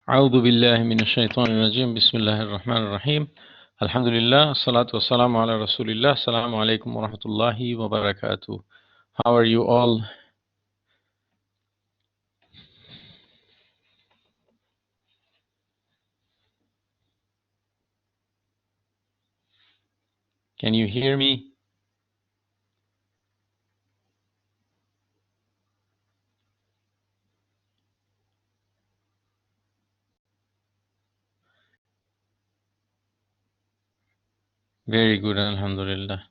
أعوذ بالله من الشيطان الرجيم بسم الله الرحمن الرحيم الحمد لله الصلاة والسلام على رسول الله السلام عليكم ورحمة الله وبركاته. How are you all? Can you hear me? Very good, Alhamdulillah.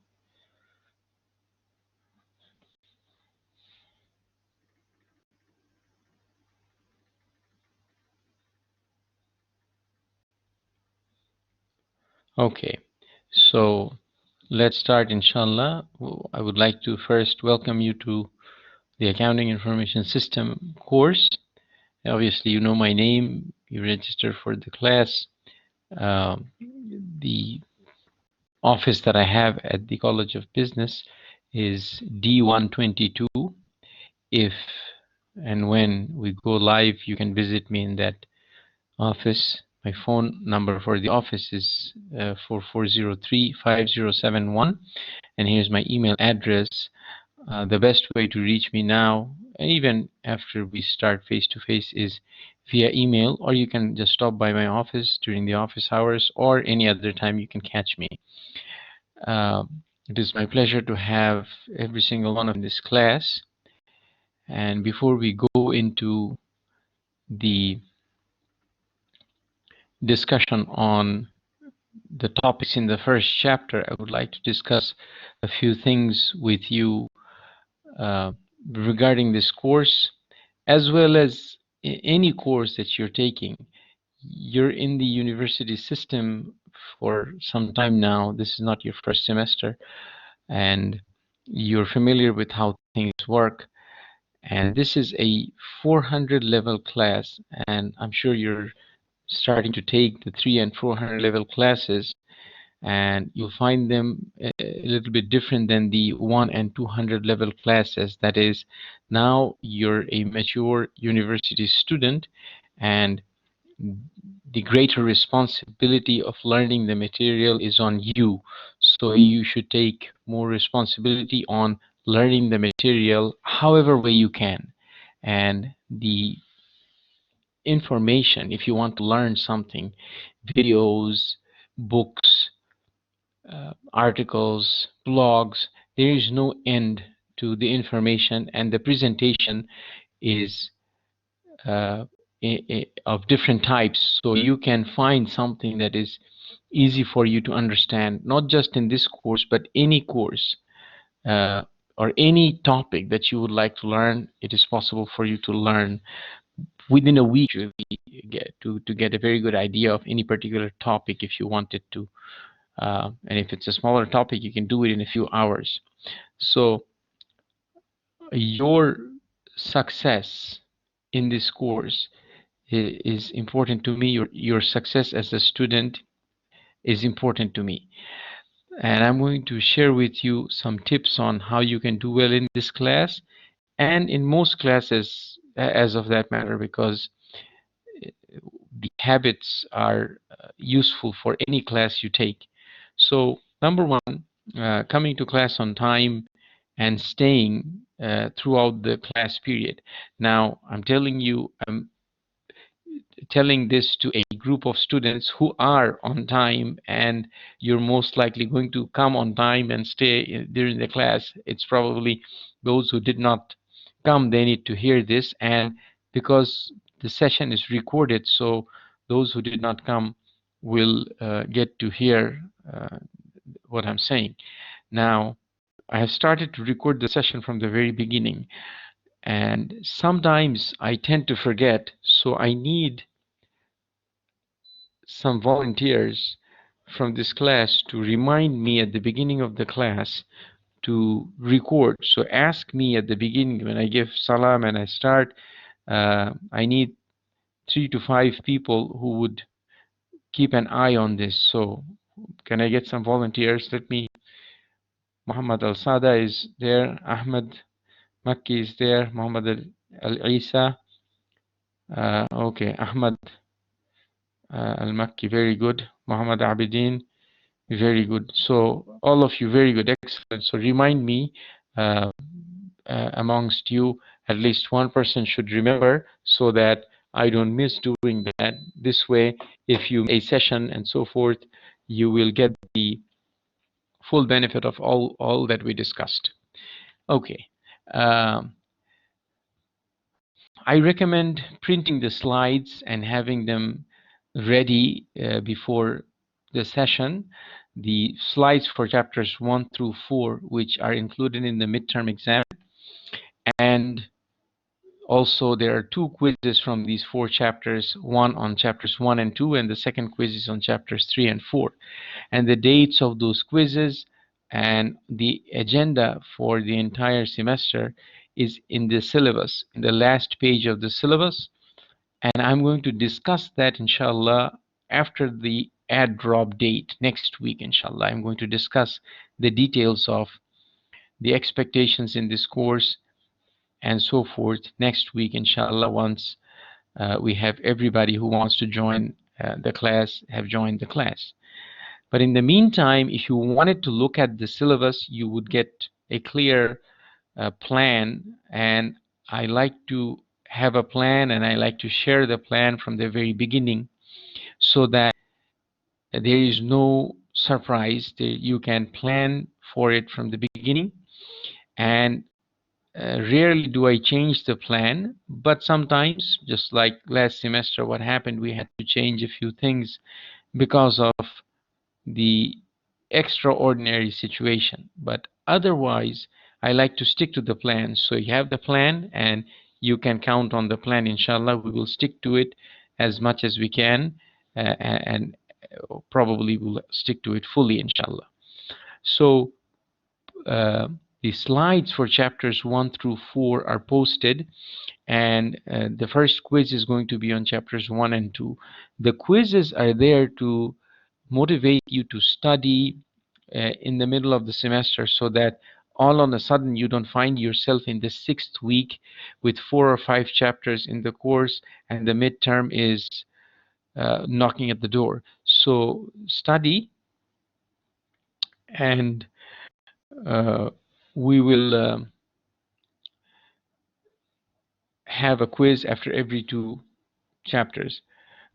Okay, so let's start, inshallah. I would like to first welcome you to the Accounting Information System course. Obviously, you know my name, you registered for the class. The office that I have at the College of Business is D122. If and when we go live, you can visit me in that office. My phone number for the office is 4403-5071, and here's my email address. The best way to reach me now, and even after we start face-to-face, is via email, or you can just stop by my office during the office hours, or any other time you can catch me. It is my pleasure to have every single one of this class. And before we go into the discussion on the topics in the first chapter, I would like to discuss a few things with you regarding this course, as well as any course that you're taking. You're in the university system for some time now. This is not your first semester, and you're familiar with how things work. And this is a 400 level class, and I'm sure you're starting to take the 300 and 400 level classes, and you'll find them a little bit different than the 100 and 200 level classes. That is, now you're a mature university student, and the greater responsibility of learning the material is on you. So you should take more responsibility on learning the material however way you can. And the information, if you want to learn something, videos, books, articles, blogs, there is no end to the information, and the presentation is of different types, so you can find something that is easy for you to understand, not just in this course, but any course or any topic that you would like to learn. It is possible for you to learn within a week to get a very good idea of any particular topic if you wanted to. And if it's a smaller topic, you can do it in a few hours. So your success in this course is important to me. Your success as a student is important to me. And I'm going to share with you some tips on how you can do well in this class and in most classes as of that matter, because the habits are useful for any class you take. So number one, coming to class on time and staying throughout the class period. Now, I'm telling you, I'm telling this to a group of students who are on time, and you're most likely going to come on time and stay during the class. It's probably those who did not come, they need to hear this, and because the session is recorded, so those who did not come will get to hear what I'm saying. Now, I have started to record the session from the very beginning, and sometimes I tend to forget, so I need some volunteers from this class to remind me at the beginning of the class to record. So ask me at the beginning when I give salam and I start. I need 3 to 5 people who would keep an eye on this. So can I get some volunteers? Let me. Muhammad Al Sada is there. Ahmed Makki is there. Muhammad Al Isa. Okay, Ahmed Al-Makki, very good. Muhammad Abidin, very good. So all of you, very good, excellent. So remind me, uh, amongst you, at least one person should remember so that I don't miss doing that. This way, if you a session and so forth, you will get the full benefit of all that we discussed. Okay. Um, I recommend printing the slides and having them ready before the session. The slides for chapters 1 through 4, which are included in the midterm exam, and also there are two quizzes from these four chapters, one on chapters 1 and 2, and the second quiz is on chapters 3 and 4. And the dates of those quizzes and the agenda for the entire semester is in the syllabus, in the last page of the syllabus. And I'm going to discuss that, inshallah, after the add drop date next week, inshallah. I'm going to discuss the details of the expectations in this course and so forth next week, inshallah, once we have everybody who wants to join the class have joined the class. But in the meantime, if you wanted to look at the syllabus, you would get a clear plan. And I like to have a plan, and I like to share the plan from the very beginning so that there is no surprise. You can plan for it from the beginning. And rarely do I change the plan, but sometimes, just like last semester, what happened, we had to change a few things because of the extraordinary situation. But otherwise, I like to stick to the plan. So you have the plan, and you can count on the plan. Inshallah, we will stick to it as much as we can, and probably will stick to it fully, inshallah. So the slides for chapters 1 through 4 are posted, and the first quiz is going to be on chapters 1 and 2. The quizzes are there to motivate you to study in the middle of the semester, so that all on a sudden you don't find yourself in the 6th week with 4 or 5 chapters in the course and the midterm is knocking at the door. So study, and uh, we will have a quiz after every 2 chapters.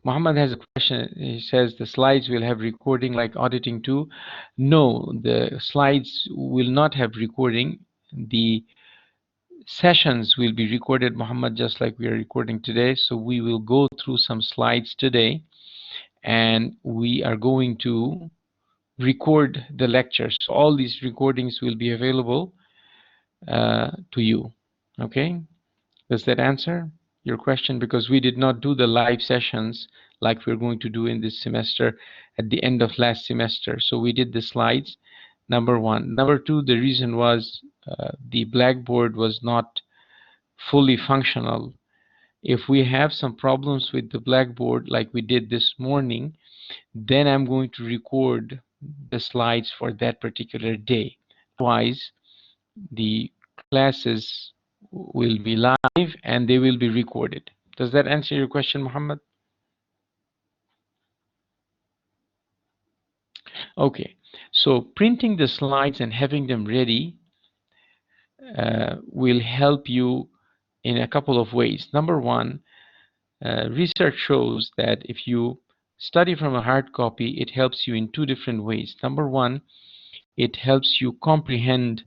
Muhammad has a question. He says the slides will have recording like auditing too. No, the slides will not have recording. The sessions will be recorded, Muhammad, just like we are recording today. So we will go through some slides today, and we are going to record the lectures. So all these recordings will be available to you. Okay? Does that answer your question? Because we did not do the live sessions like we're going to do in this semester at the end of last semester. So we did the slides, number one. Number two, the reason was the Blackboard was not fully functional. If we have some problems with the Blackboard like we did this morning, then I'm going to record the slides for that particular day. Otherwise, the classes will be live and they will be recorded. Does that answer your question, Muhammad? Okay, so printing the slides and having them ready will help you in a couple of ways. Number one, research shows that if you study from a hard copy, it helps you in two different ways. Number one, it helps you comprehend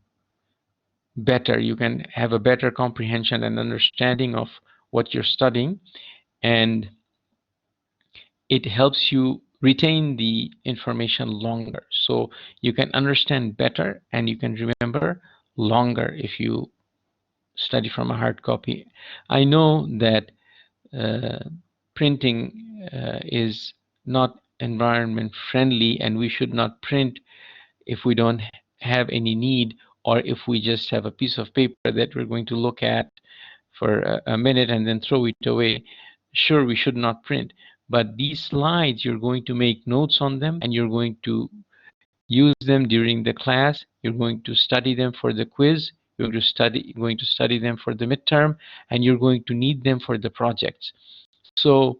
better. You can have a better comprehension and understanding of what you're studying, and it helps you retain the information longer. So you can understand better and you can remember longer if you study from a hard copy. I know that printing is not environment friendly, and we should not print if we don't have any need, or if we just have a piece of paper that we're going to look at for a minute and then throw it away. Sure, we should not print, but these slides, you're going to make notes on them and you're going to use them during the class. You're going to study them for the quiz. You're going to study them for the midterm, and you're going to need them for the projects. So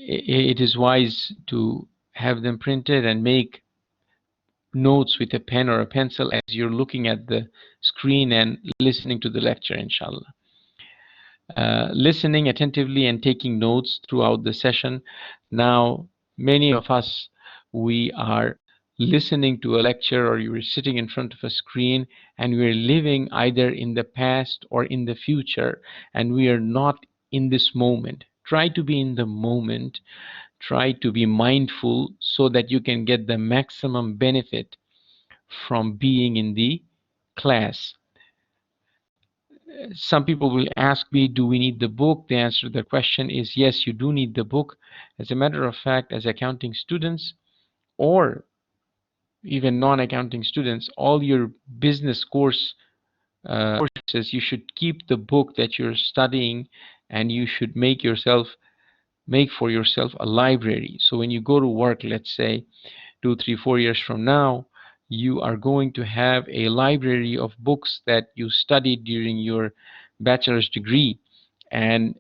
it is wise to have them printed and make notes with a pen or a pencil as you're looking at the screen and listening to the lecture, inshallah. Listening attentively and taking notes throughout the session. Now, many of us, we are listening to a lecture, or you're sitting in front of a screen, and we're living either in the past or in the future, and we are not in this moment. Try to be in the moment. Try to be mindful so that you can get the maximum benefit from being in the class. Some people will ask me, do we need the book? The answer to the question is yes, you do need the book. As a matter of fact, as accounting students or even non-accounting students, all your business courses, you should keep the book that you're studying, and you should make for yourself a library. So when you go to work, let's say 2, 3, 4 years from now, you are going to have a library of books that you studied during your bachelor's degree, and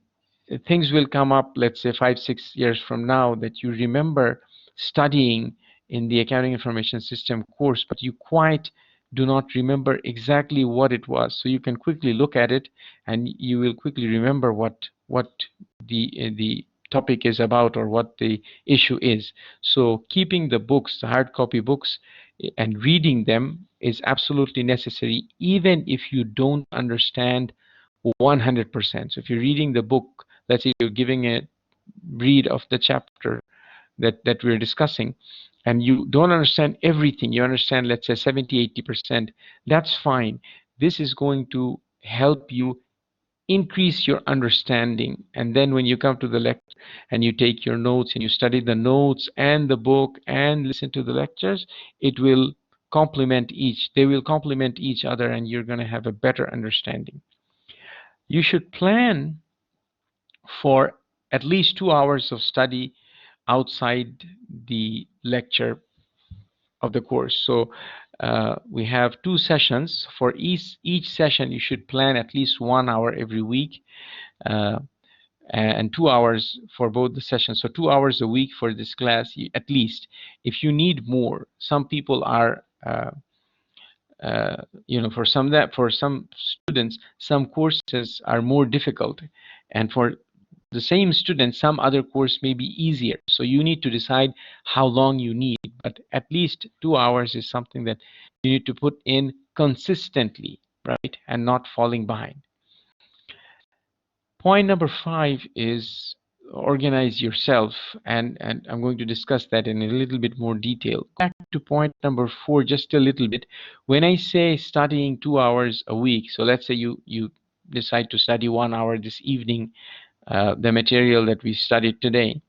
things will come up, let's say 5, 6 years from now, that you remember studying in the accounting information system course, but you quite do not remember exactly what it was. So you can quickly look at it, and you will quickly remember what the topic is about, or what the issue is. So keeping the books, the hard copy books, and reading them is absolutely necessary, even if you don't understand 100%. So if you're reading the book, let's say you're giving a read of the chapter that we're discussing, and you don't understand everything, you understand, let's say 70, 80%, that's fine. This is going to help you increase your understanding. And then when you come to the lecture and you take your notes and you study the notes and the book and listen to the lectures, it will they will complement each other, and you're going to have a better understanding. You should plan for at least 2 hours of study outside the lecture of the course. So we have 2 sessions. For each session, you should plan at least 1 hour every week, uh, and 2 hours for both the sessions. So 2 hours a week for this class, at least. If you need more, some people are for some students, some courses are more difficult, and for the same student, some other course may be easier. So you need to decide how long you need, but at least 2 hours is something that you need to put in consistently, right, and not falling behind. Point number 5 is organize yourself, and I'm going to discuss that in a little bit more detail. Back to point number 4 just a little bit. When I say studying 2 hours a week, so let's say you decide to study 1 hour this evening, the material that we studied today.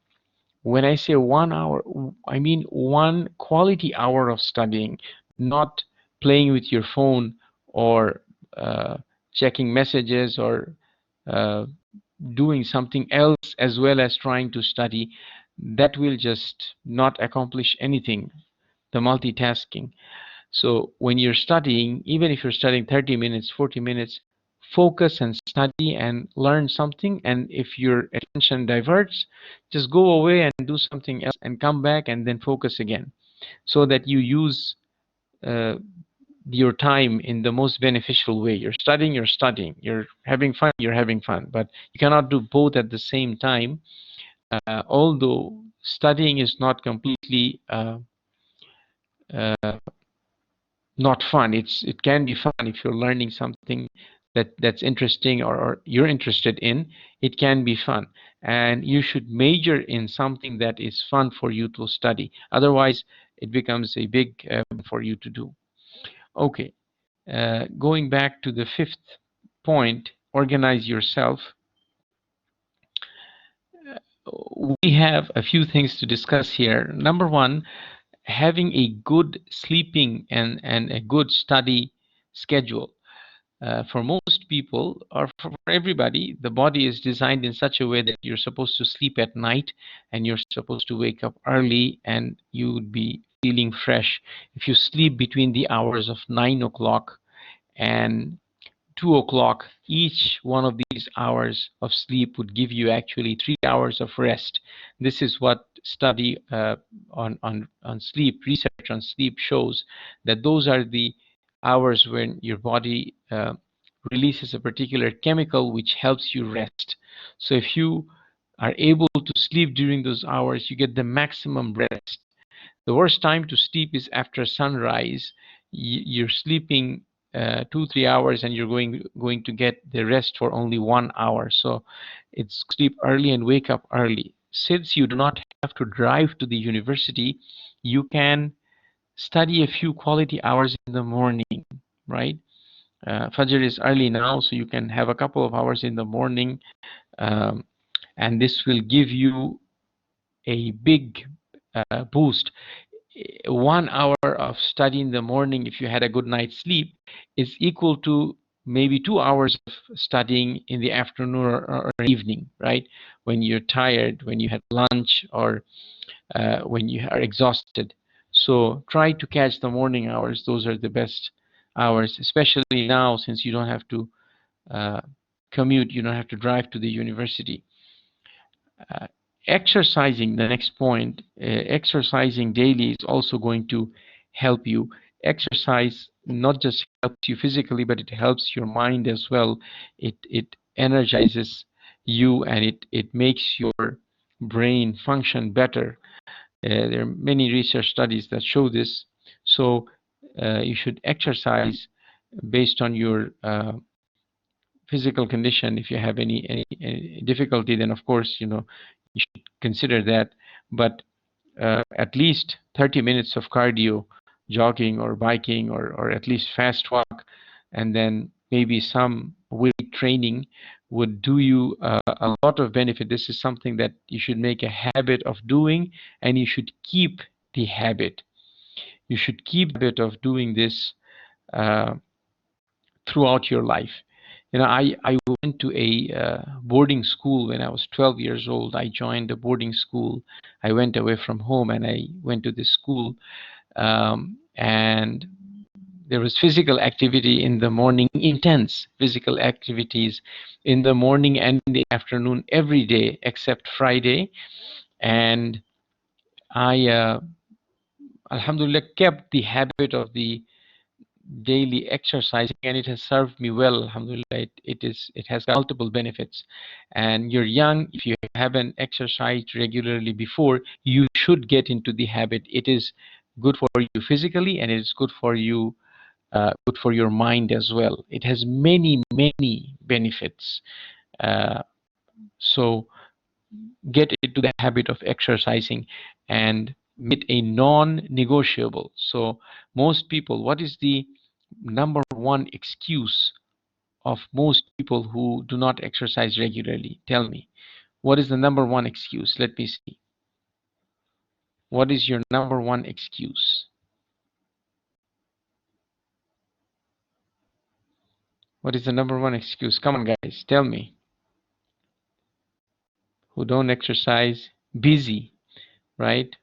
When I say 1 hour, I mean one quality hour of studying, not playing with your phone, or checking messages, or uh, doing something else as well as trying to study. That will just not accomplish anything, the multitasking. So when you're studying, even if you're studying 30 minutes, 40 minutes, focus and study and learn something. And if your attention diverts, just go away and do something else and come back and then focus again, so that you use uh, your time in the most beneficial way. You're studying, you're having fun, you're having fun, but you cannot do both at the same time. Although studying is not completely uh, not fun. It can be fun if you're learning something that's interesting, or you're interested in. It can be fun, and you should major in something that is fun for you to study. Otherwise, it becomes a big for you to do. Okay, going back to the 5th point, organize yourself. We have a few things to discuss here. Number 1, having a good sleeping and a good study schedule. For most people, or for everybody, the body is designed in such a way that you're supposed to sleep at night, and you're supposed to wake up early, and you would be feeling fresh if you sleep between the hours of 9 o'clock and 2 o'clock, each one of these hours of sleep would give you actually 3 hours of rest. This is what study on sleep, research on sleep shows, that those are the hours when your body releases a particular chemical which helps you rest. So if you are able to sleep during those hours, you get the maximum rest. The worst time to sleep is after sunrise. You're sleeping 2 3 hours, and you're going to get the rest for only 1 hour. So it's sleep early and wake up early. Since you do not have to drive to the university, you can study a few quality hours in the morning, right? Fajr is early now, so you can have a couple of hours in the morning, um, and this will give you a big boost. 1 hour of study in the morning, if you had a good night's sleep, is equal to maybe 2 hours of studying in the afternoon or evening, right? When you're tired, when you had lunch, or when you are exhausted. So try to catch the morning hours. Those are the best hours, especially now since you don't have to uh, commute, you don't have to drive to the university. Uh, Exercising, the next point, exercising daily is also going to help you. Exercise not just helps you physically, but it helps your mind as well. It energizes you, and it makes your brain function better. There are many research studies that show this. So you should exercise based on your physical condition. If you have any difficulty, then of course you should consider that. But at least 30 minutes of cardio, jogging or biking, or at least fast walk, and then maybe some weight training would do you a lot of benefit. This is something that you should make a habit of doing, and you should keep the habit. You should keep the habit of doing this uh, throughout your life. I went to a boarding school when I was 12 years old. I joined a boarding school. I went away from home and I went to this school. And there was physical activity in the morning, intense physical activities in the morning and in the afternoon every day except Friday. And I, Alhamdulillah, kept the habit of the daily exercising, and it has served me well. Alhamdulillah, it has got multiple benefits. And you're young, if you haven't exercised regularly before, you should get into the habit. It is good for you physically, and it is good for you, good for your mind as well. It has many benefits. So get into the habit of exercising and make it a non-negotiable. So most people, what is the number one excuse of most people who do not exercise regularly? Tell me, what is the number one excuse? Let me see. What is your number one excuse? What is the number one excuse? Come on, guys, tell me. Who don't exercise? Busy, right?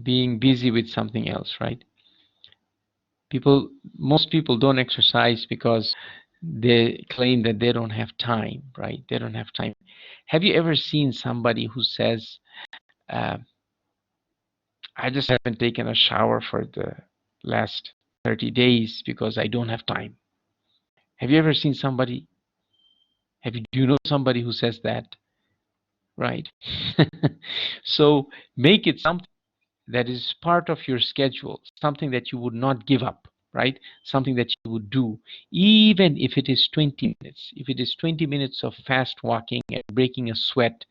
Being busy with something else, right? Most people don't exercise because they claim that they don't have time, right? They don't have time. Have you ever seen somebody who says, uh, I just haven't taken a shower for the last 30 days because I don't have time? Have you ever seen somebody, do you know somebody who says that, right? So make it something that is part of your schedule, something that you would not give up, right? Something that you would do, even if it is 20 minutes. If it is 20 minutes of fast walking and breaking a sweat,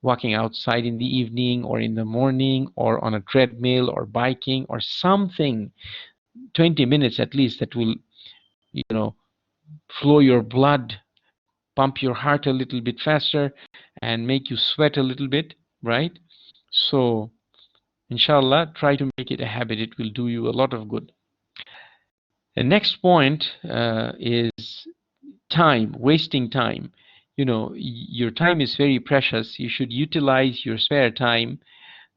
walking outside in the evening or in the morning or on a treadmill or biking or something, 20 minutes at least, that will, you know, flow your blood, pump your heart a little bit faster, and make you sweat a little bit, right? So inshallah, try to make it a habit. It will do you a lot of good. The next point is time, wasting time. Your time is very precious. You should utilize your spare time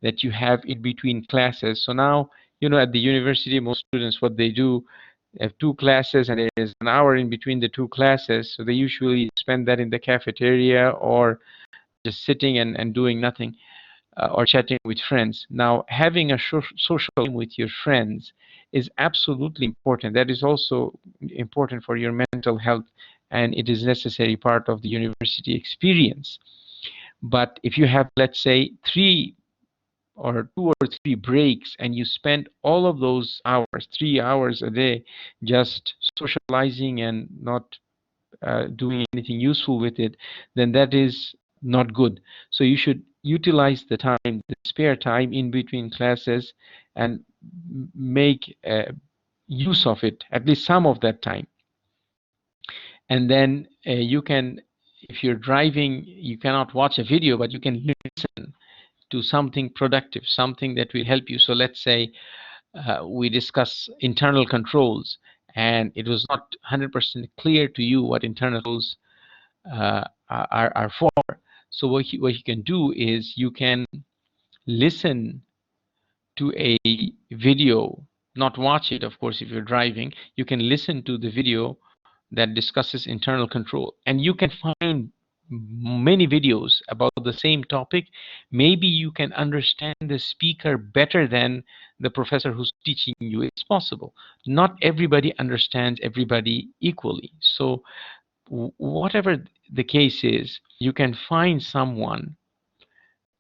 that you have in between classes. So now, at the university, most students, what they do, have two classes and there is an hour in between the two classes, so they usually spend that in the cafeteria or just sitting and doing nothing, or chatting with friends. Now, having a social time with your friends is absolutely important. That is also important for your mental health, and it is necessary part of the university experience. But if you have, let's say, three or two or three breaks, and you spend all of those hours, 3 hours a day, just socializing and not doing anything useful with it, then that is not good. So you should utilize the time, the spare time in between classes, and make use of it, at least some of that time. And then you can, if you're driving, you cannot watch a video, but you can listen to something productive, something that will help you. So let's say we discuss internal controls, and it was not 100% clear to you what internal controls are for. So what you can do is you can listen to a video, not watch it, of course. If you're driving, you can listen to the video that discusses internal control, and you can find many videos about the same topic. Maybe you can understand the speaker better than the professor who's teaching you. It's possible. Not everybody understands everybody equally. So whatever the case is, you can find someone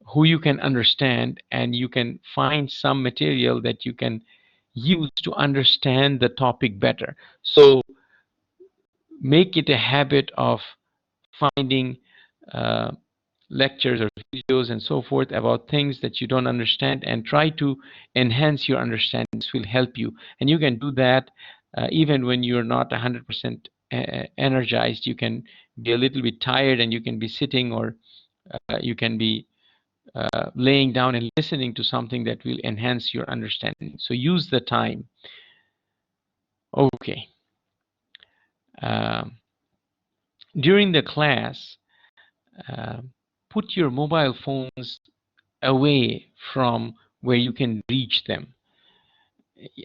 who you can understand, and you can find some material that you can use to understand the topic better. So make it a habit of finding uh, lectures or videos and so forth about things that you don't understand, and try to enhance your understanding. This will help you, and you can do that even when you're not 100% energized. You can be a little bit tired, and you can be sitting, or you can be laying down and listening to something that will enhance your understanding. So use the time. Okay. Um, During the class, uh, put your mobile phones away from where you can reach them.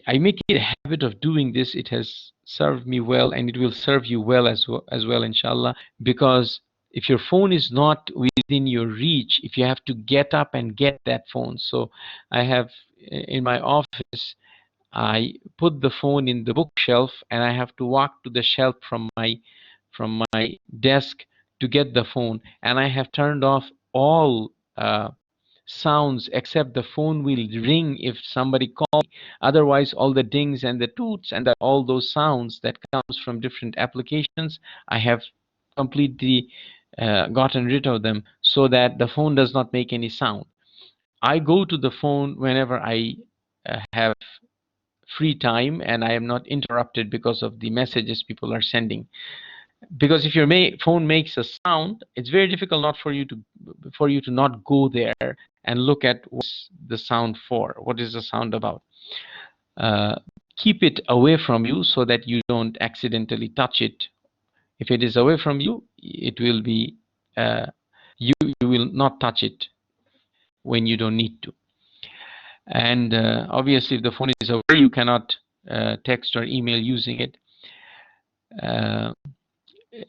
I make it a habit of doing this. It has served me well, and it will serve you well as well, inshallah. Because if your phone is not within your reach, if you have to get up and get that phone, so I have in my office, I put the phone in the bookshelf, and I have to walk to the shelf from my desk to get the phone, and I have turned off all sounds except the phone will ring if somebody calls me. Otherwise, all the dings and the toots and all those sounds that comes from different applications, I have completely gotten rid of them, so that the phone does not make any sound. I go to the phone whenever I have free time, and I am not interrupted because of the messages people are sending. Because if your phone makes a sound, it's very difficult not for you to not go there and look at what's the sound for, what is the sound about. uh, Keep it away from you so that you don't accidentally touch it. If it is away from you, it will be you will not touch it when you don't need to. And obviously, if the phone is away, you cannot text or email using it. uh,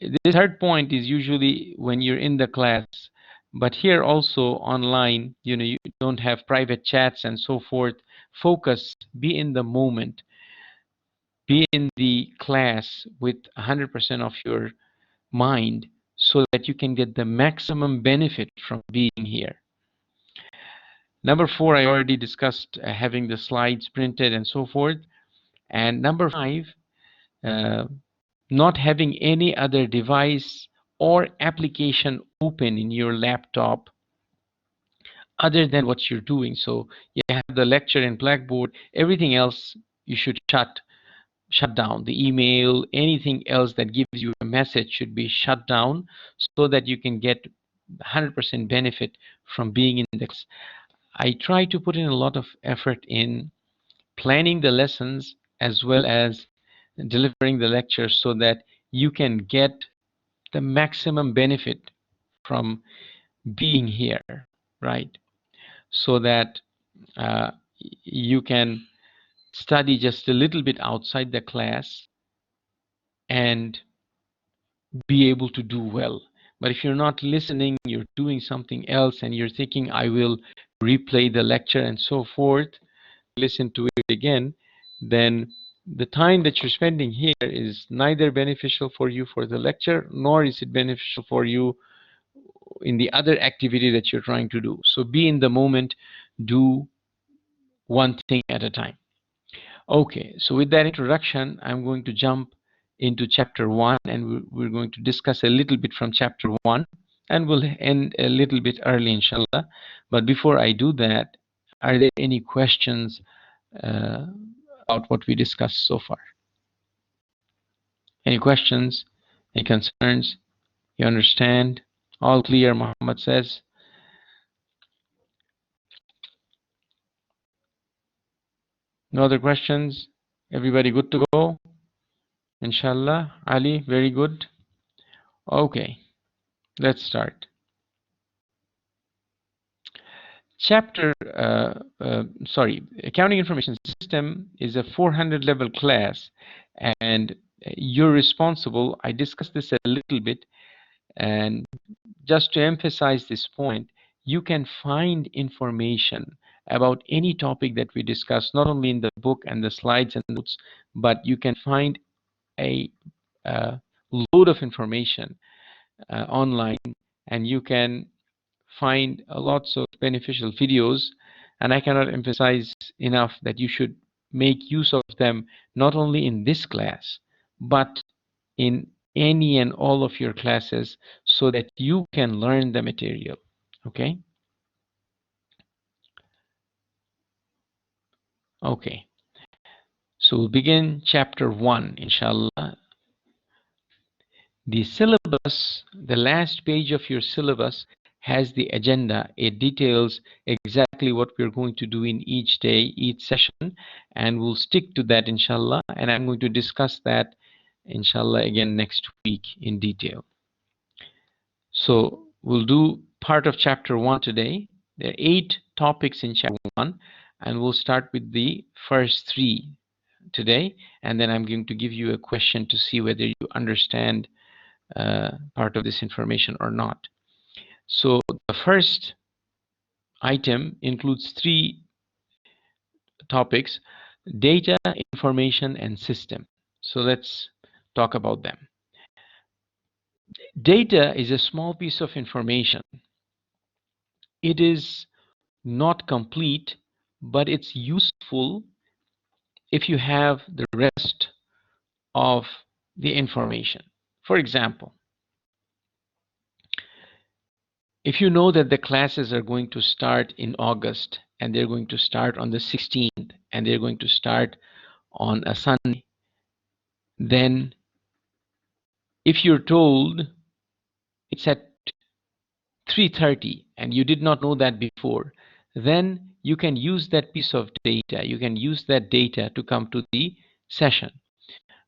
the third point is usually when you're in the class, but here also online, you don't have private chats and so forth. Focus, be in the moment, be in the class with 100% of your mind, so that you can get the maximum benefit from being here. Number four, I already discussed having the slides printed and so forth. And number five, uh, not having any other device or application open in your laptop other than what you're doing. So you have the lecture in Blackboard, everything else you should shut down. The email, anything else that gives you a message should be shut down, so that you can get 100% benefit from being in the class. I try to put in a lot of effort in planning the lessons as well as delivering the lectures, so that you can get the maximum benefit from being here, right? So that uh, you can study just a little bit outside the class and be able to do well. But if you're not listening, you're doing something else and you're thinking, I will replay the lecture and so forth, listen to it again, then the time that you're spending here is neither beneficial for you for the lecture, nor is it beneficial for you in the other activity that you're trying to do. So be in the moment, do one thing at a time. Okay, so with that introduction, I'm going to jump into chapter 1, and we're going to discuss a little bit from chapter 1, and we'll end a little bit early, inshallah. But before I do that, are there any questions about what we discussed so far? Any questions? Any concerns? You understand? All clear, Muhammad says. No other questions? Everybody good to go? Inshallah. Ali, very good. Okay, let's start. Accounting Information System is a 400 level class, and you're responsible. I discussed this a little bit, and just to emphasize this point, you can find information about any topic that we discuss, not only in the book and the slides and notes, but you can find a load of information online, and you can find lots of beneficial videos, and I cannot emphasize enough that you should make use of them not only in this class but in any and all of your classes so that you can learn the material. Okay? Okay. So we'll begin chapter 1, inshallah. The syllabus, the last page of your syllabus, has the agenda. It details exactly what we're going to do in each day, each session, and we'll stick to that, inshallah. And I'm going to discuss that, inshallah, again next week in detail. So we'll do part of chapter 1 today. There are 8 topics in chapter 1, and we'll start with the first 3 today, and then I'm going to give you a question to see whether you understand part of this information or not. So the first item includes 3 topics: data, information, and system. So let's talk about them. Data is a small piece of information. It is not complete, but it's useful if you have the rest of the information. For example, if you know that the classes are going to start in August, and they're going to start on the 16th, and they're going to start on a Sunday, then if you're told it's at 3:30 and you did not know that before, then you can use that piece of data. You can use that data to come to the session.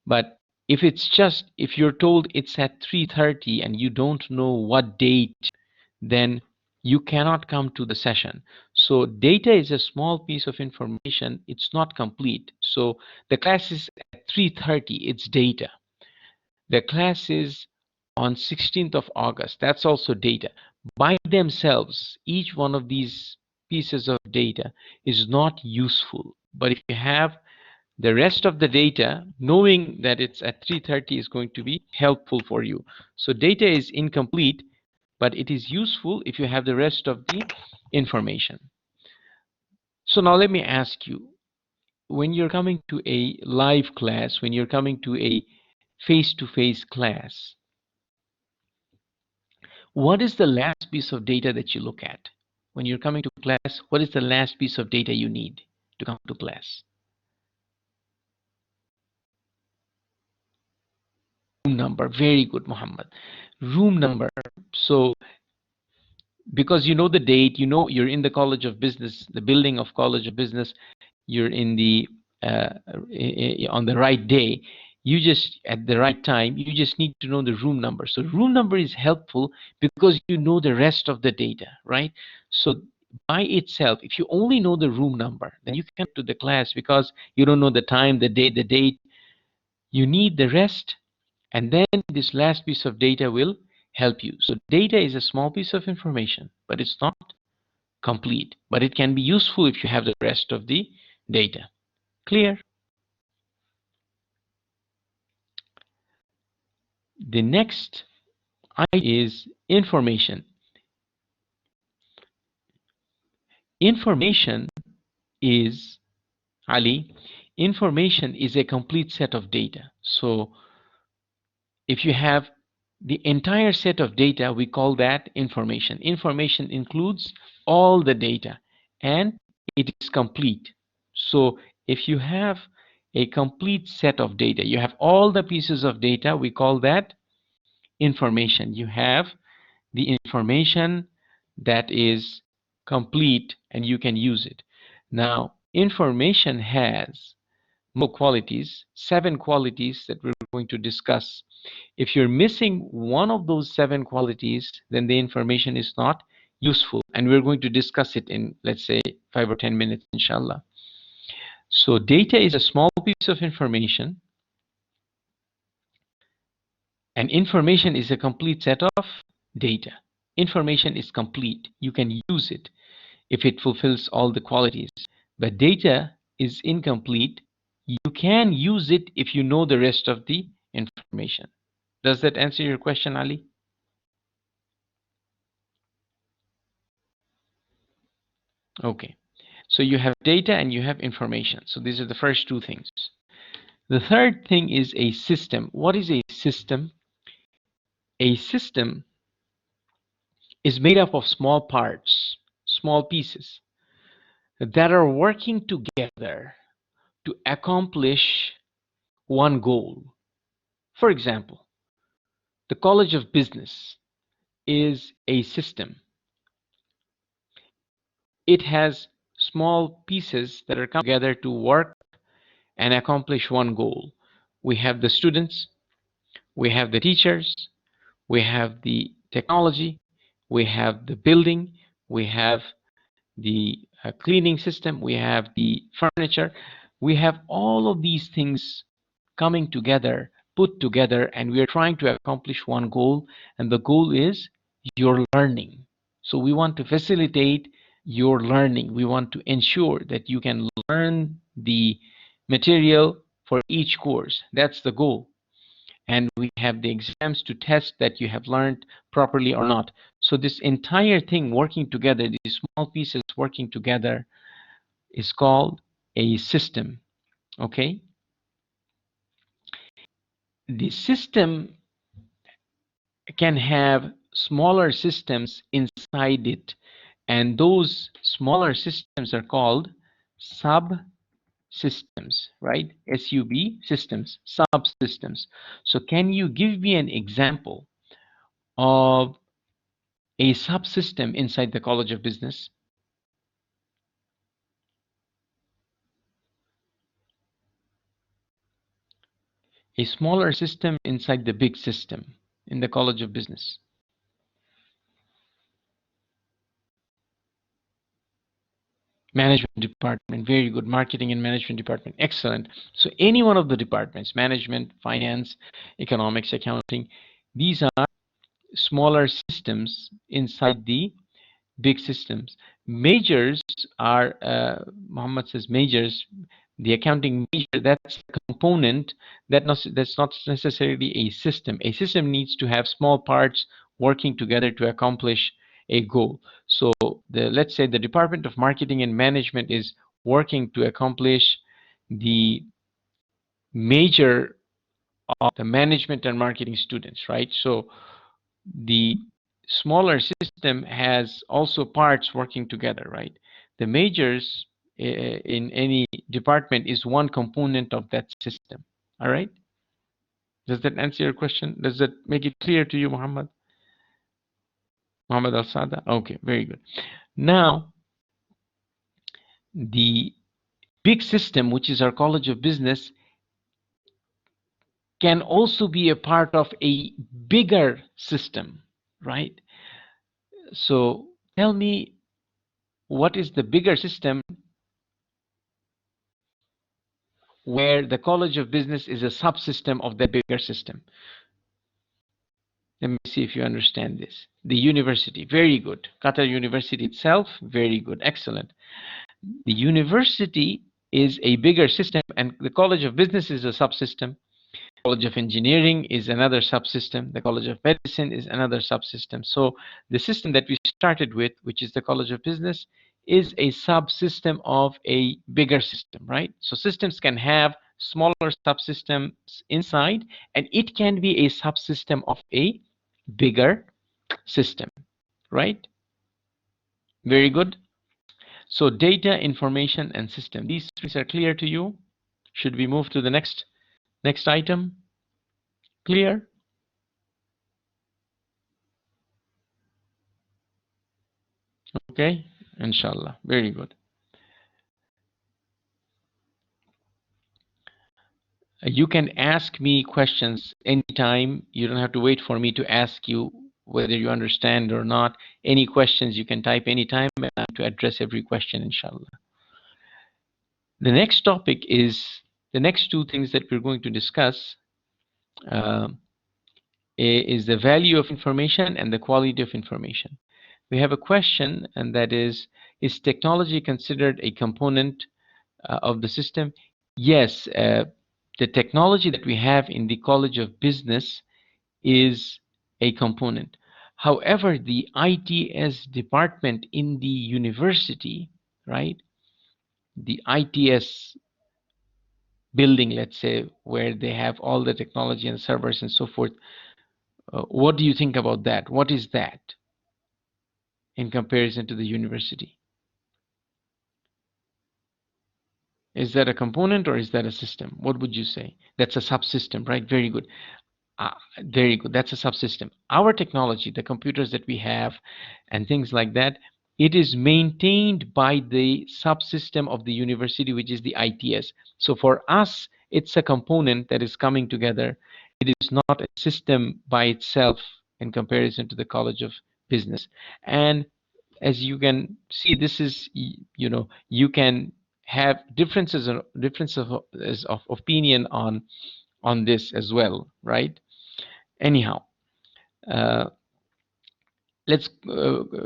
But if you're told it's at 3:30 and you don't know what date, then you cannot come to the session. So data is a small piece of information. It's not complete. So the class is at 3:30. It's data. The class is on 16th of August. That's also data. By themselves, each one of these pieces of data is not useful. But if you have the rest of the data, knowing that it's at 3:30 is going to be helpful for you. So data is incomplete, but it is useful if you have the rest of the information. So now let me ask you, when you're coming to a live class, when you're coming to a face-to-face class, what is the last piece of data that you look at? When you're coming to class, what is the last piece of data you need to come to class? Room number. Very good, Muhammad. Room number. So because you know the date, you know you're in the College of Business, the building of College of Business, you're in the on the right day, you just at the right time, you just need to know the room number. So room number is helpful because you know the rest of the data, right? So by itself, if you only know the room number, then you can go to the class because you don't know the time, the day, the date. You need the rest, and then this last piece of data will help you. So data is a small piece of information, but it's not complete. But it can be useful if you have the rest of the data. Clear? The next idea is information. Information is, Ali, information is a complete set of data. So if you have the entire set of data, we call that information. Information includes all the data and it is complete. So if you have a complete set of data, you have all the pieces of data, we call that information. You have the information that is complete and you can use it. Now, information has more qualities, 7 qualities that we're going to discuss. If you're missing one of those 7 qualities, then the information is not useful. And we're going to discuss it in, let's say, 5 or 10 minutes, inshallah. So data is a small piece of information, and information is a complete set of data. Information is complete. You can use it if it fulfills all the qualities. But data is incomplete. You can use it if you know the rest of the information. Does that answer your question, Ali? Okay. So you have data and you have information. So these are the first two things. The third thing is a system. What is a system? A system is made up of small parts, small pieces that are working together to accomplish one goal. For example, the College of Business is a system. It has small pieces that are coming together to work and accomplish one goal. We have the students, we have the teachers, we have the technology, we have the building, we have the cleaning system, we have the furniture. We have all of these things coming together, put together, and we are trying to accomplish one goal, and the goal is your learning. So we want to facilitate your learning. We want to ensure that you can learn the material for each course. That's the goal. And we have the exams to test that you have learned properly or not. So this entire thing working together, these small pieces working together, is called a system. Okay? The system can have smaller systems inside it, and those smaller systems are called subsystems, right? SUB systems, subsystems. So can you give me an example of a subsystem inside the College of Business? A smaller system inside the big system in the College of Business. Management department, very good. Marketing and management department, excellent. So any one of the departments, management, finance, economics, accounting, these are smaller systems inside the big systems. Majors are, Muhammad says majors, the accounting major, that's a component that's not necessarily a system. A system needs to have small parts working together to accomplish a goal. So let's say the Department of Marketing and Management is working to accomplish the major of the management and marketing students, right? So the smaller system has also parts working together, right? The majors in any department is one component of that system. All right? Does that answer your question? Does that make it clear to you, Muhammad? Muhammad Al Sada? Okay, very good. Now, the big system, which is our College of Business, can also be a part of a bigger system, right? So tell me, what is the bigger system where the College of Business is a subsystem of the bigger system? Let me see if you understand this. The university, very good. Qatar University itself, very good, excellent. The university is a bigger system, and the College of Business is a subsystem. College of Engineering is another subsystem. The College of Medicine is another subsystem. So the system that we started with, which is the College of Business, is a subsystem of a bigger system, right? So systems can have smaller subsystems inside, and it can be a subsystem of a bigger system, right? Very good. So data, information, and system. These things are clear to you? Should we move to the next item? Clear? Okay, inshallah. Very good. You can ask me questions anytime. You don't have to wait for me to ask you whether you understand or not. Any questions you can type anytime, and I have to address every question, inshallah. The next topic is the next two things that we're going to discuss uh, is the value of information and the quality of information. We have a question, and that is technology considered a component of the system? Yes, the technology that we have in the College of Business is a component. However, the ITS department in the university, right? The ITS building, let's say, where they have all the technology and servers and so forth. What do you think about that? What is that in comparison to the university? Is that a component or is that a system? What would you say? That's a subsystem, right? Very good. Very good. That's a subsystem. Our technology, the computers that we have and things like that, it is maintained by the subsystem of the university, which is the ITS. So for us, it's a component that is coming together. It is not a system by itself in comparison to the College of Business. And as you can see, this is, you can have differences of opinion on this as well, right? Anyhow, uh, let's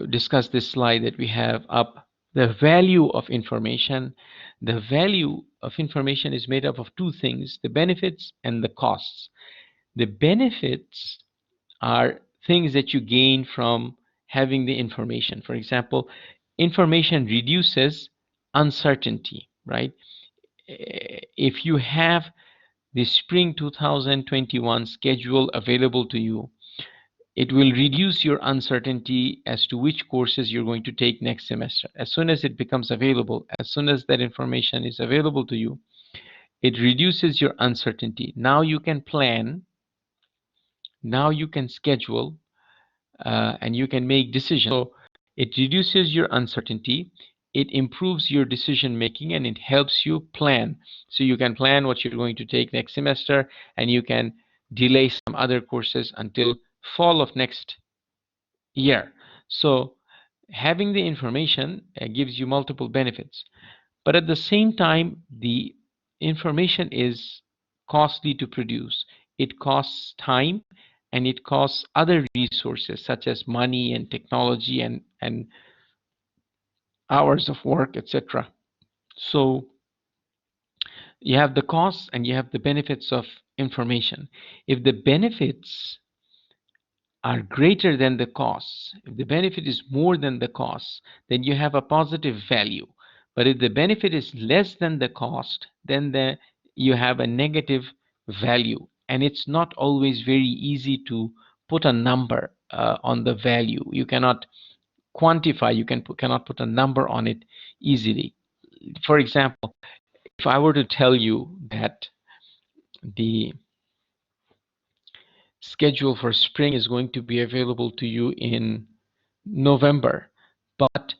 discuss this slide that we have up. The value of information. The value of information is made up of two things: the benefits and the costs. The benefits are things that you gain from having the information. For example, information reduces uncertainty, right? If you have the spring 2021 schedule available to you, it will reduce your uncertainty as to which courses you're going to take next semester. As soon as it becomes available, as soon as that information is available to you, it reduces your uncertainty. Now you can plan, now you can schedule, and you can make decisions. So it reduces your uncertainty, it improves your decision making, and it helps you plan. So you can plan what you're going to take next semester, and you can delay some other courses until fall of next year. So having the information gives you multiple benefits. But at the same time, the information is costly to produce. It costs time, and it costs other resources such as money and technology and hours of work, etc. So you have the costs and you have the benefits of information. If the benefits are greater than the costs, if the benefit is more than the costs, then you have a positive value. But if the benefit is less than the cost, then you have a negative value. And it's not always very easy to put a number on the value. You cannot quantify, cannot put a number on it easily. For example, if I were to tell you that the schedule for spring is going to be available to you in November, but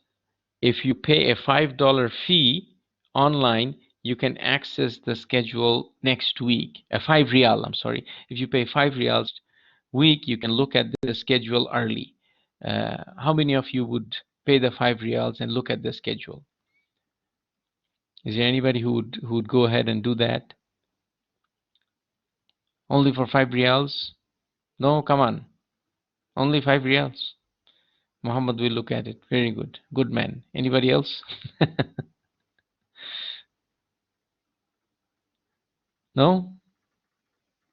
if you pay a $5 fee online, you can access the schedule next week. A 5 rial, I'm sorry. If you pay 5 rials week, you can look at the schedule early. How many of you would pay the 5 riyals and look at the schedule. Is there anybody who would go ahead and do that? Only for 5 riyals? No, come on. Only 5 riyals. Muhammad will look at it. Very good. Good man. Anybody else? No?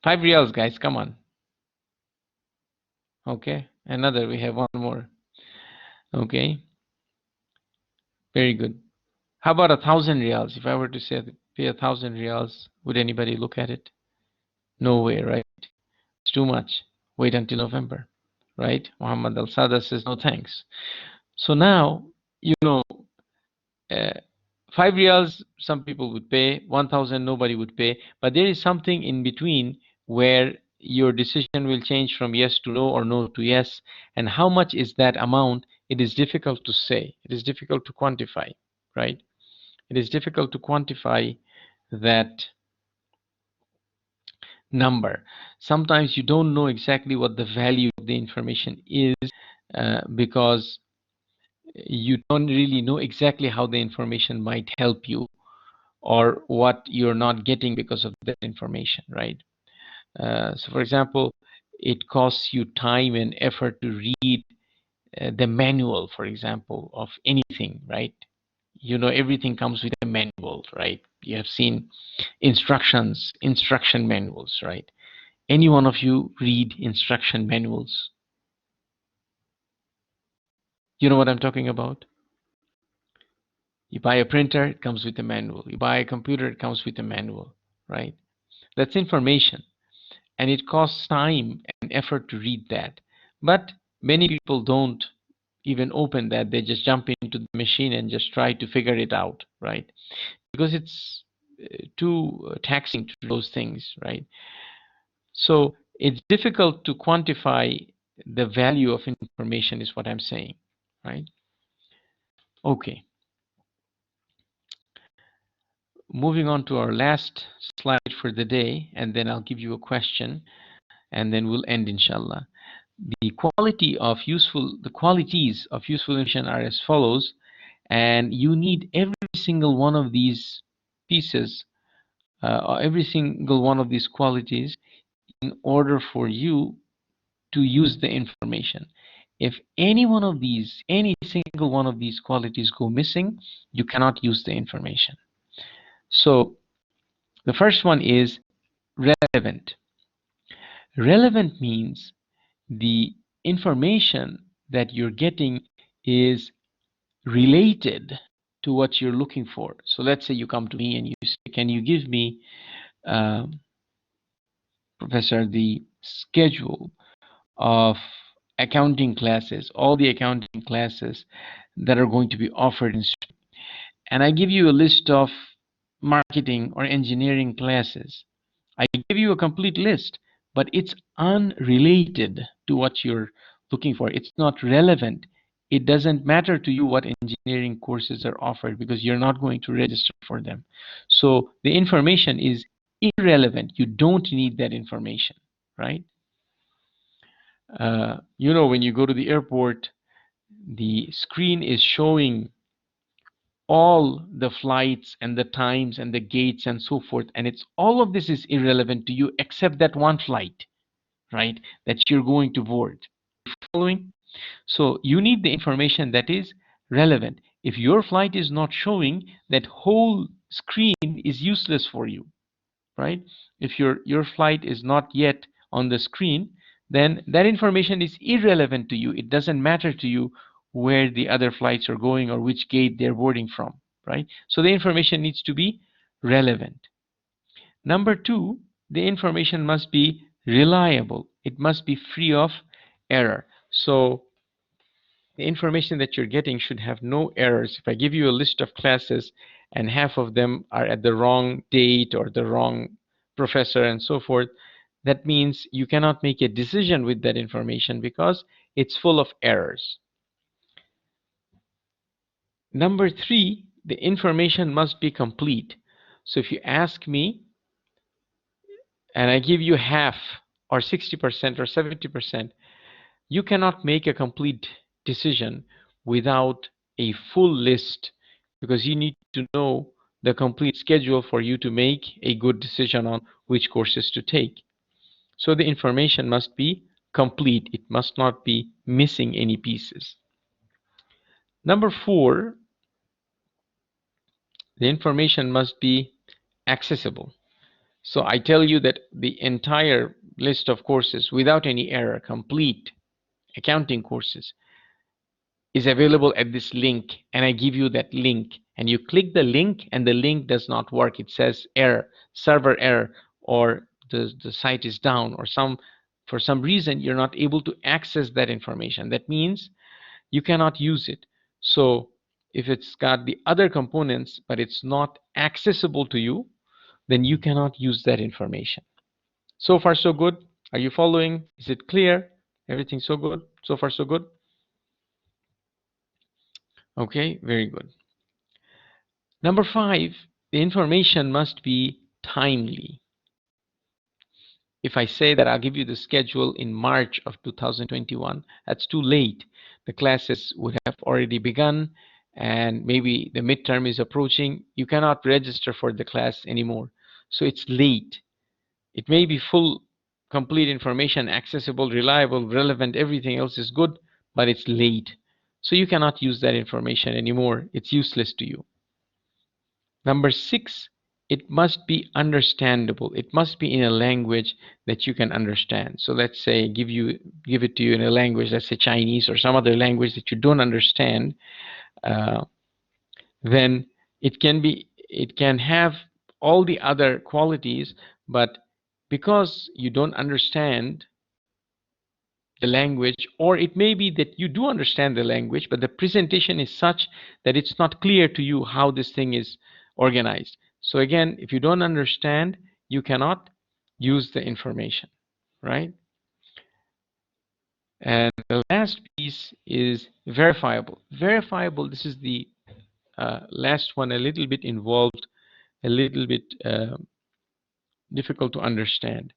5 riyals, guys. Come on. Okay. Another. We have one more. Okay. Very good. How about 1,000 riyals? If I were to say pay 1,000 riyals, would anybody look at it? No way, right? It's too much. Wait until November, right? Muhammad Al Sada says no thanks. So now, you know, uh, 5 riyals, some people would pay, 1,000, nobody would pay. But there is something in between where your decision will change from yes to no or no to yes. And how much is that amount? It is difficult to say, it is difficult to quantify, right? It is difficult to quantify that number. Sometimes you don't know exactly what the value of the information is because you don't really know exactly how the information might help you or what you're not getting because of that information, right? So, for example, it costs you time and effort to read the manual, for example, of anything, right? You know, everything comes with a manual, right? You have seen instruction manuals, right? Any one of you read instruction manuals? You know what I'm talking about? You buy a printer, it comes with a manual. You buy a computer, it comes with a manual, right? That's information. And it costs time and effort to read that. But many people don't even open that. They just jump into the machine and just try to figure it out, right? Because it's too taxing to do those things, right? So it's difficult to quantify the value of information, is what I'm saying, right? Okay. Moving on to our last slide for the day, and then I'll give you a question, and then we'll end, inshallah. The qualities of useful information are as follows, and you need every single one of these pieces, or every single one of these qualities, in order for you to use the information. If any single one of these qualities go missing, you cannot use the information. So the first one is relevant. Relevant means the information that you're getting is related to what you're looking for. So let's say you come to me and you say, can you give me, Professor, the schedule of accounting classes, all the accounting classes that are going to be offered in school. And I give you a list of marketing or engineering classes. I give you a complete list, but it's unrelated to what you're looking for. It's not relevant. It doesn't matter to you what engineering courses are offered because you're not going to register for them. So the information is irrelevant. You don't need that information, right? You know, when you go to the airport, the screen is showing all the flights and the times and the gates and so forth, and it's all of this is irrelevant to you except that one flight, right, that you're going to board. Following? So you need the information that is relevant. If your flight is not showing, that whole screen is useless for you, right? If your flight is not yet on the screen, then that information is irrelevant to you. It doesn't matter to you where the other flights are going or which gate they're boarding from, right? So the information needs to be relevant. Number two, the information must be reliable. It must be free of error. So the information that you're getting should have no errors. If I give you a list of classes and half of them are at the wrong date or the wrong professor and so forth, that means you cannot make a decision with that information because it's full of errors. Number three, the information must be complete. So if you ask me and I give you half or 60% or 70%, you cannot make a complete decision without a full list, because you need to know the complete schedule for you to make a good decision on which courses to take. So the information must be complete. It must not be missing any pieces. Number 4, the information must be accessible. So I tell you that the entire list of courses without any error, complete accounting courses, is available at this link, and I give you that link, and you click the link and the link does not work. It says error, server error, or the site is down, or for some reason you're not able to access that information. That means you cannot use it. So if it's got the other components but it's not accessible to you, then you cannot use that information. So far so good? Are you following? Is it clear? Everything so good? So far so good? Okay, very good. Number 5, the information must be timely. If I say that I'll give you the schedule in March of 2021, that's too late. The classes would have already begun and maybe the midterm is approaching. You cannot register for the class anymore. So it's late. It may be full, complete information, accessible, reliable, relevant, everything else is good, but it's late. So you cannot use that information anymore. It's useless to you. Number 6, it must be understandable. It must be in a language that you can understand. So let's say give it to you in a language, let's say Chinese or some other language that you don't understand. Uh, then it can have all the other qualities, but because you don't understand the language, or it may be that you do understand the language, but the presentation is such that it's not clear to you how this thing is organized. So again, if you don't understand, you cannot use the information, right? And the last piece is verifiable. Verifiable, this is the last one, a little bit involved, a little bit difficult to understand.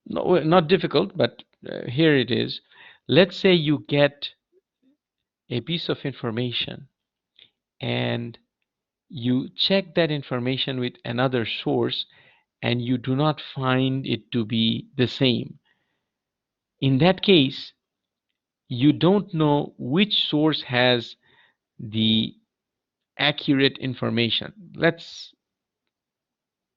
No, not difficult, but here it is. Let's say you get a piece of information and you check that information with another source and you do not find it to be the same. In that case, you don't know which source has the accurate information. Let's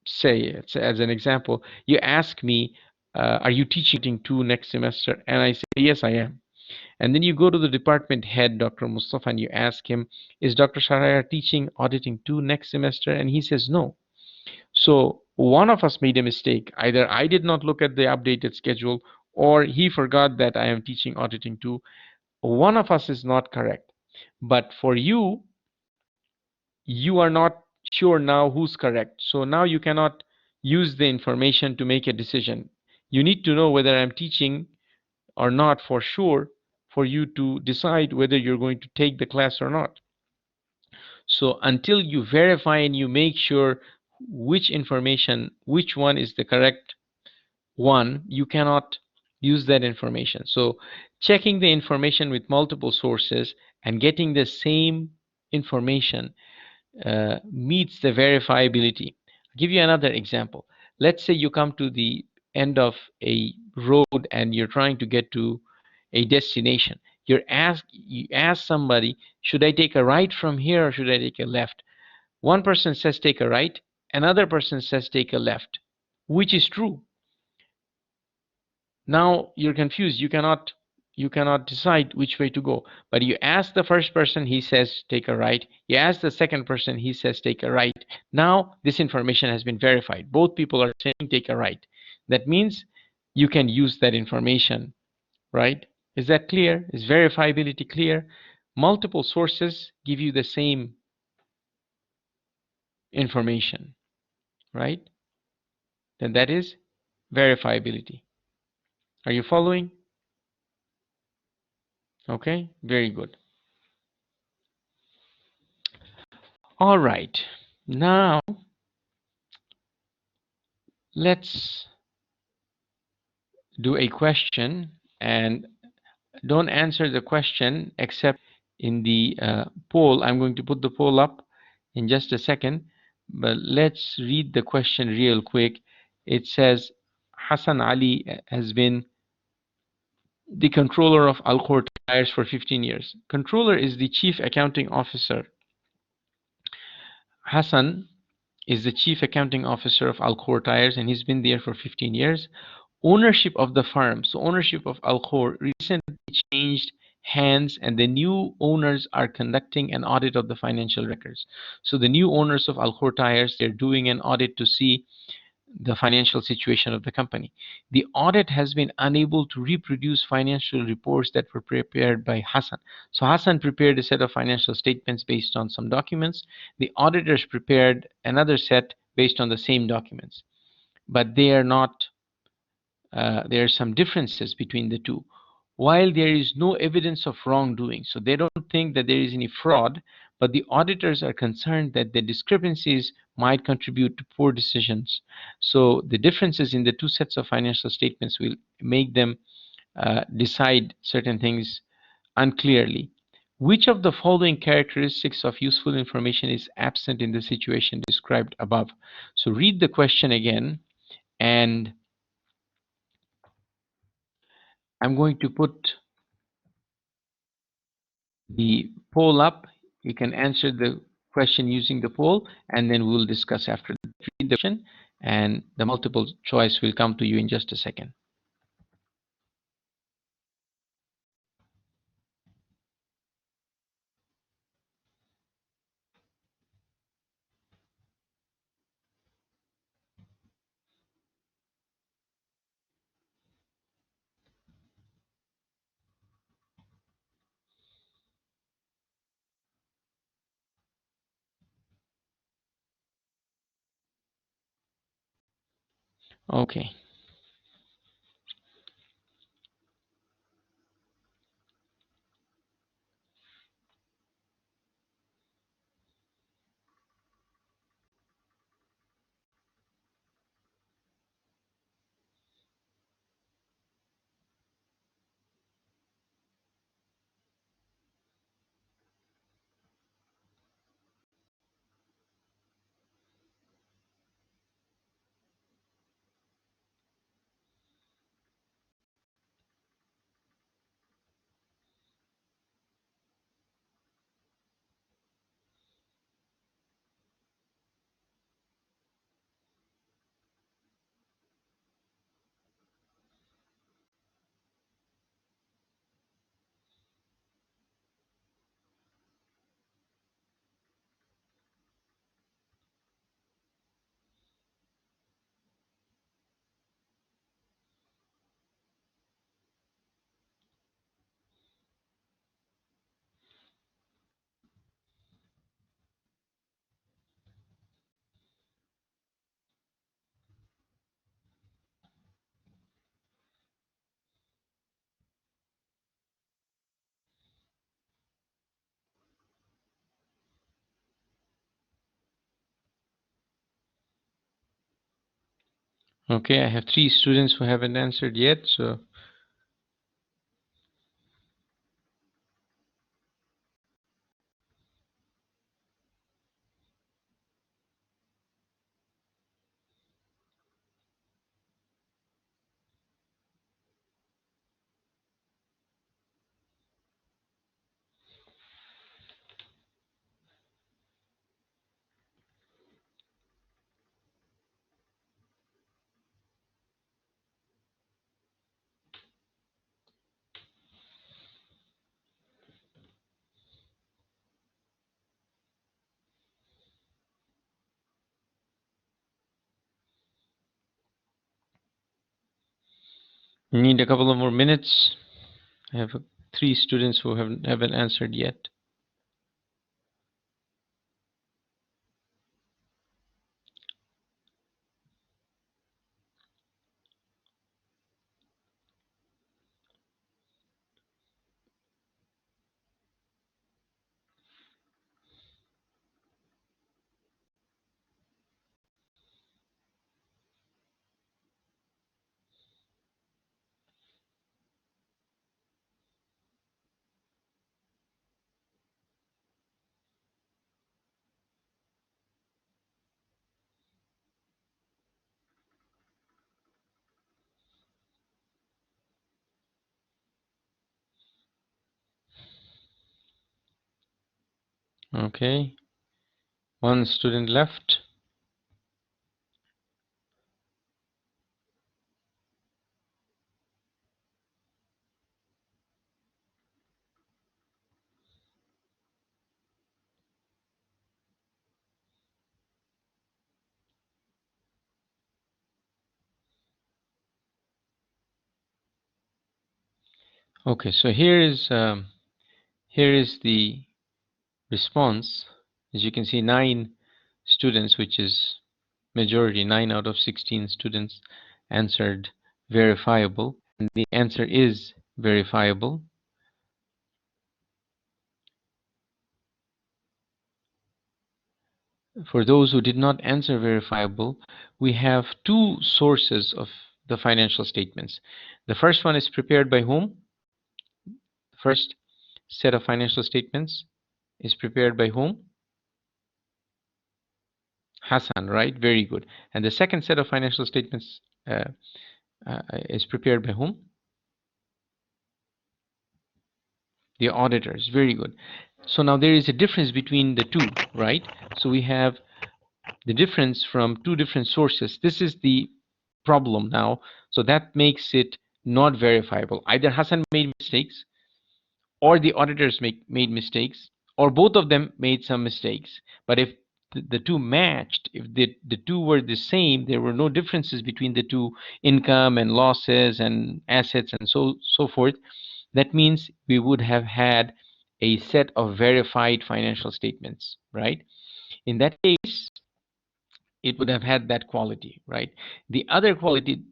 say, as an example, you ask me, are you teaching 2 next semester? And I say, yes, I am. And then you go to the department head, Dr. Mustafa, and you ask him, is Dr. Sharayar teaching auditing 2 next semester? And he says no. So one of us made a mistake. Either I did not look at the updated schedule or he forgot that I am teaching auditing 2. One of us is not correct. But for you, you are not sure now who's correct. So now you cannot use the information to make a decision. You need to know whether I'm teaching or not for sure for you to decide whether you're going to take the class or not. So until you verify and you make sure which one is the correct one, you cannot use that information. So checking the information with multiple sources and getting the same information meets the verifiability. I'll give you another example. Let's say you come to the end of a road and you're trying to get to a destination. You ask somebody, should I take a right from here or should I take a left? One person says take a right, another person says take a left. Which is true? Now you're confused. You cannot decide which way to go. But you ask the first person, he says take a right. You ask the second person, he says take a right. Now this information has been verified. Both people are saying take a right. That means you can use that information, right? Is that clear? Is verifiability clear? Multiple sources give you the same information, right? Then that is verifiability. Are you following? Okay, very good. All right, now let's do a question, and don't answer the question except in the poll. I'm going to put the poll up in just a second, but let's read the question real quick. It says Hassan Ali has been the controller of Al Khor Tires for 15 years. Controller is the chief accounting officer. Hassan is the chief accounting officer of Al Khor Tires, and he's been there for 15 years. Ownership of the firm. So ownership of Al Khor recently changed hands, and the new owners are conducting an audit of the financial records. So the new owners of Al Khor Tires, they're doing an audit to see the financial situation of the company. The audit has been unable to reproduce financial reports that were prepared by Hassan. So Hassan prepared a set of financial statements based on some documents. The auditors prepared another set based on the same documents, but they are not. There are some differences between the two. While there is no evidence of wrongdoing, so they don't think that there is any fraud, but the auditors are concerned that the discrepancies might contribute to poor decisions. So the differences in the two sets of financial statements will make them decide certain things unclearly. Which of the following characteristics of useful information is absent in the situation described above? So read the question again, and I'm going to put the poll up. You can answer the question using the poll, and then we'll discuss after that. Read the question, and the multiple choice will come to you in just a second. Okay. Okay, I have 3 students who haven't answered yet, so you need a couple of more minutes. I have 3 students who haven't answered yet. Okay, one student left. Okay, so here is the response. As you can see, 9 students, which is majority, 9 out of 16 students answered verifiable, and the answer is verifiable. For those who did not answer verifiable, we have 2 sources of the financial statements. The first one is prepared by whom? The first set of financial statements is prepared by whom? Hassan, right? Very good. And the second set of financial statements is prepared by whom? The auditors. Very good. So now there is a difference between the two, right? So we have the difference from 2 different sources. This is the problem now. So that makes it not verifiable. Either Hassan made mistakes, or the auditors made mistakes, or both of them made some mistakes. But if the two matched, if the two were the same, there were no differences between the two income and losses and assets and so forth, that means we would have had a set of verified financial statements, right? In that case, it would have had that quality, right? The other quality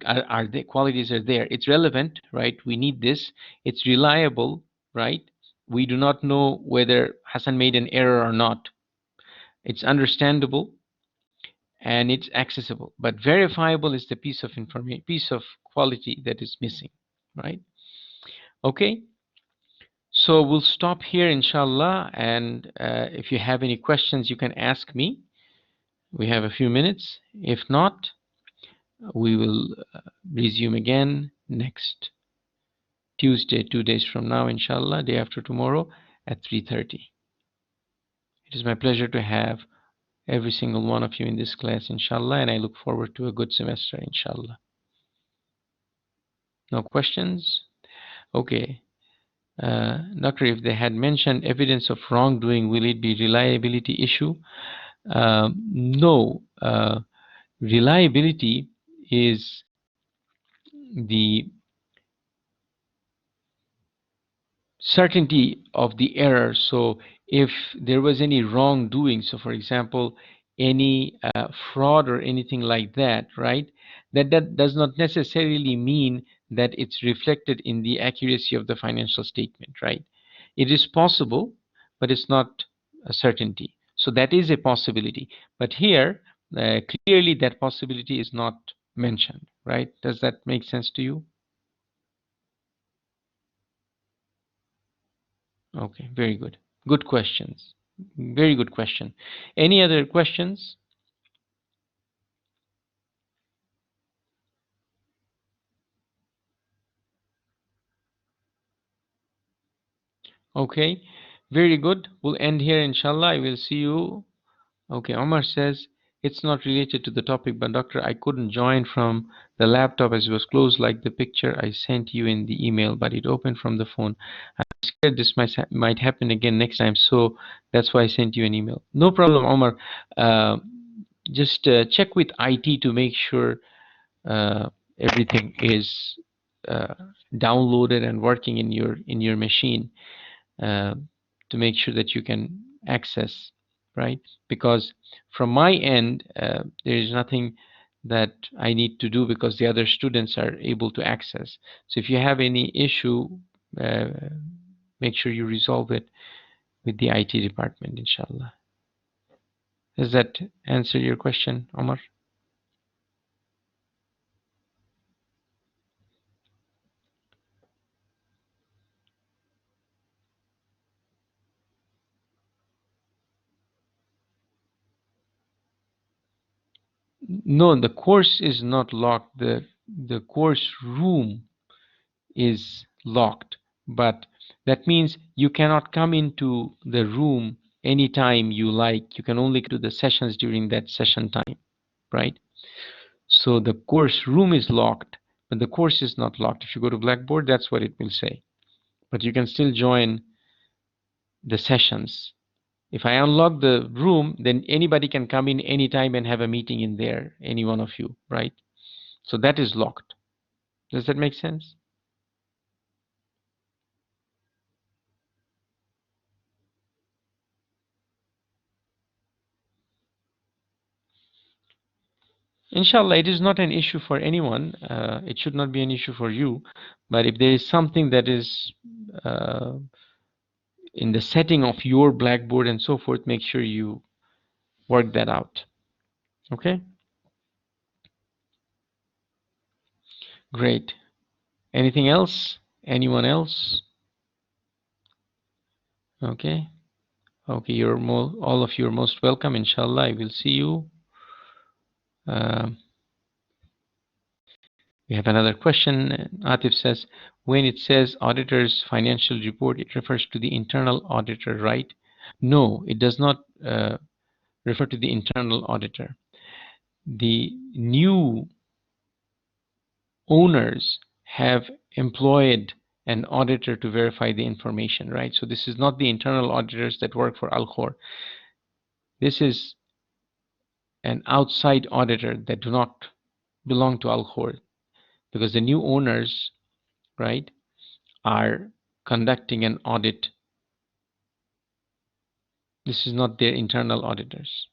are the qualities are there. It's relevant, right? We need this. It's reliable, right? We do not know whether Hassan made an error or not. It's understandable and it's accessible. But verifiable is the piece of information, piece of quality that is missing, right? Okay. So we'll stop here, inshallah. And if you have any questions, you can ask me. We have a few minutes. If not, we will resume again next Tuesday, 2 days from now, inshallah, day after tomorrow at 3:30. It is my pleasure to have every single one of you in this class, inshallah, and I look forward to a good semester, inshallah. No questions? Okay. Doctor, if they had mentioned evidence of wrongdoing, will it be reliability issue? No. Reliability is the certainty of the error. So if there was any wrongdoing, so for example, any fraud or anything like that, right? That does not necessarily mean that it's reflected in the accuracy of the financial statement, right? It is possible, but it's not a certainty. So that is a possibility. But here, clearly that possibility is not mentioned, right? Does that make sense to you? Okay, very good. Good questions. Very good question. Any other questions? Okay, very good. We'll end here, inshallah. I will see you. Okay, Omar says it's not related to the topic, but doctor, I couldn't join from the laptop as it was closed like the picture I sent you in the email, but it opened from the phone. I'm scared this might happen again next time, so that's why I sent you an email. No problem, Omar. Uh, just check with IT to make sure uh, everything is uh, downloaded and working in your machine, uh, to make sure that you can access, right? Because from my end, there is nothing that I need to do because the other students are able to access. So if you have any issue, uh, make sure you resolve it with the IT department, inshallah. Does that answer your question, Omar? No, the course is not locked. The course room is locked, but that means you cannot come into the room anytime you like. You can only do the sessions during that session time, right? So the course room is locked, but the course is not locked. If you go to Blackboard, that's what it will say. But you can still join the sessions. If I unlock the room, then anybody can come in anytime and have a meeting in there, any one of you, right? So that is locked. Does that make sense? Inshallah, it is not an issue for anyone. It should not be an issue for you. But if there is something that is uh, in the setting of your Blackboard and so forth, make sure you work that out. Okay? Great. Anything else? Anyone else? Okay. Okay, all of you are most welcome. Inshallah, I will see you. Um, we have another question. Atif says, when it says auditor's financial report, it refers to the internal auditor, right? No, it does not refer to the internal auditor. The new owners have employed an auditor to verify the information, right? So this is not the internal auditors that work for Al Khor. This is an outside auditor that do not belong to Al Khor, because the new owners, right, are conducting an audit. This is not their internal auditors.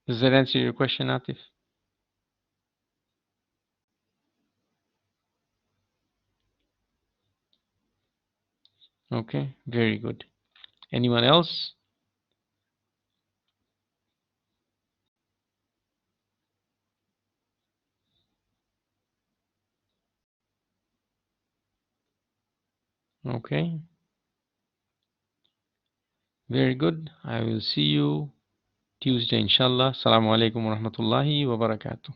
Does that answer your question, Atif? Okay, very good. Anyone else? Okay, very good. I will see you Tuesday, inshallah. Assalamu alaikum wa rahmatullahi wa barakatuh.